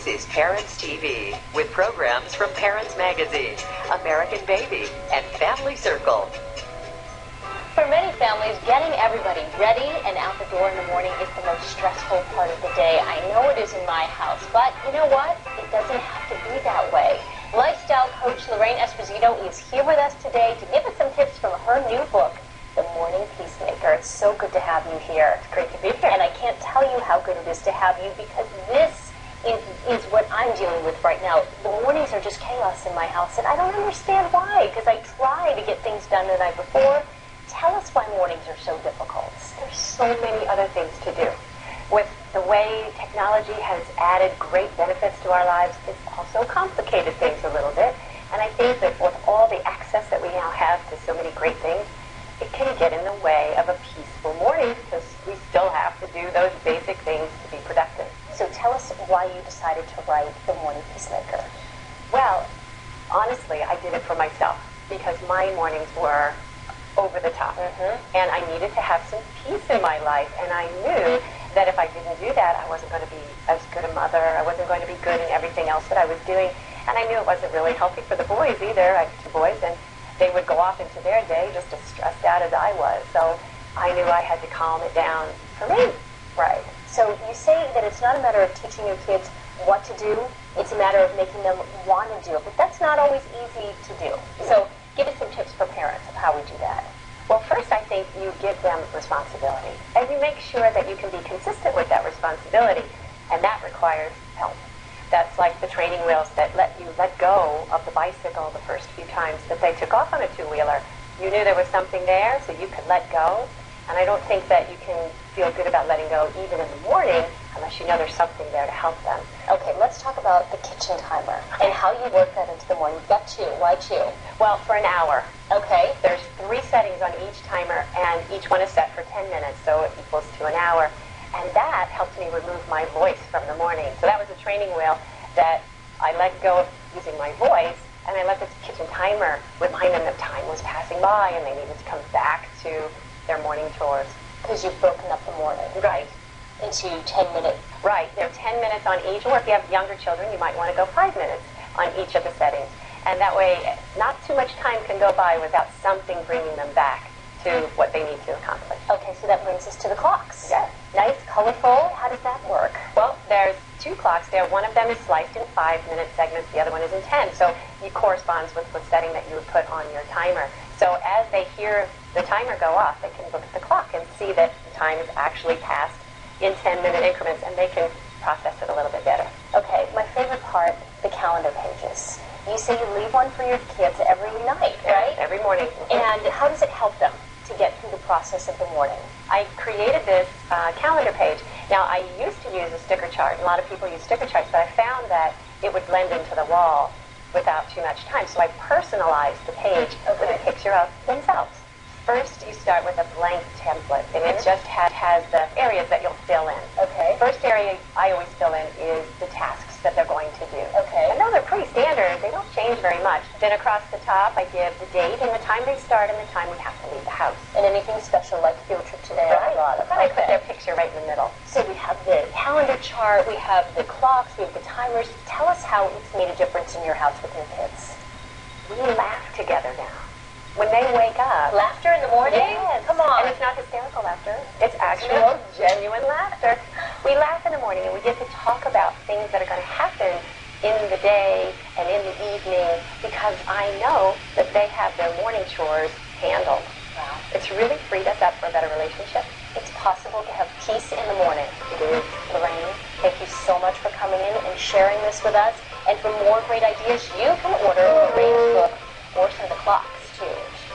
is Parents TV with programs from Parents Magazine, American Baby, and Family Circle. For many families, getting everybody ready and out the door in the morning is the most stressful part of the day. I know it is in my house, but you know what? It doesn't have to be that way. Lifestyle coach Lorraine Esposito is here with us today to give us some tips from her new book, The Morning Peacemaker. It's so good to have you here. It's great to be here. And I can't tell you how good it is to have you, because this is what I'm dealing with right now. The mornings are just chaos in my house, and I don't understand why, because I try to get things done the night before. Tell us why mornings are so difficult. There's so many other things to do. With the way technology has added great benefits to our lives, it's also complicated things a little bit. And I think that with all the access that we now have to so many great things, it can get in the way of a peaceful morning, because we still have to do those basic things to be productive. So tell us why you decided to write The Morning Peacemaker. Well, honestly, I did it for myself, because my mornings were over the top. And I needed to have some peace in my life, and I knew that if I didn't do that, I wasn't going to be as good a mother. I wasn't going to be good in everything else that I was doing. And I knew it wasn't really healthy for the boys either. I have two boys, and they would go off into their day just as stressed out as I was. So I knew I had to calm it down for me. Right. So you say that it's not a matter of teaching your kids what to do, it's a matter of making them want to do it. But that's not always easy to do. So give us some tips for parents of how we do that. Well, first, I think you give them responsibility, and you make sure that you can be consistent with that responsibility, and that requires help. That's like the training wheels that let you let go of the bicycle the first few times that they took off on a two-wheeler. You knew there was something there, so you could let go, and I don't think that you can feel good about letting go even in the morning unless you know there's something there to help them. Okay, let's talk about the kitchen timer and how you work that into the morning. You've got two. Why two? Well, for an hour. Okay. There's 3 settings on each timer, and each one is set for 10 minutes, so it equals to an hour. And that helped me remove my voice from the morning. So that was a training wheel that I let go of using my voice, and I let the kitchen timer remind them that time was passing by and they needed to come back to their morning chores. Because you've broken up the morning. Right. Into 10 minutes. Right. There are 10 minutes on each, or if you have younger children, you might want to go 5 minutes on each of the settings. And that way, not too much time can go by without something bringing them back to what they need to accomplish. Okay, so that brings us to the clocks. Yes. Nice, colorful. How does that work? Well, there's 2 clocks there. One of them is sliced in 5-minute segments. The other one is in 10. So it corresponds with the setting that you would put on your timer. So as they hear the timer go off, they can look at the clock and see that the time is actually passed in 10-minute increments, and they can process it a little bit better. Okay, my favorite part, the calendar pages. You say you leave one for your kids every night, right? Every morning. And how does it help them to get through the process of the morning? I created this calendar page. Now, I used to use a sticker chart. A lot of people use sticker charts, but I found that it would blend into the wall without too much time. So I personalized the page with a picture of themselves. First, you start with a blank template, and it just has the areas that you'll fill in. Okay. First area I always fill in is the tasks that they're going to do. Okay. And those are pretty standard. They don't change very much. Then across the top, I give the date and the time they start and the time we have to leave the house. And anything special like field trip today? Right. I put their picture right in the middle. So we have the calendar chart, we have the clocks, we have the timers. Tell us how it's made a difference in your house with your kids. We laugh together now. When they wake up. Laughter in the morning? Yes. Come on. And it's not hysterical laughter. It's actual, genuine laughter. We laugh in the morning, and we get to talk about things that are going to happen in the day and in the evening, because I know that they have their morning chores handled. Wow. It's really freed us up for a better relationship. It's possible to have peace in the morning. It is. Lorraine, thank you so much for coming in and sharing this with us. And for more great ideas, you can order Lorraine's book, Worse Than the Clocks, too.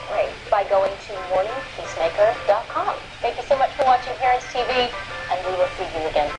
Great. By going to morningpeacemaker.com. Thank you so much for watching Parents TV, and we will see you again.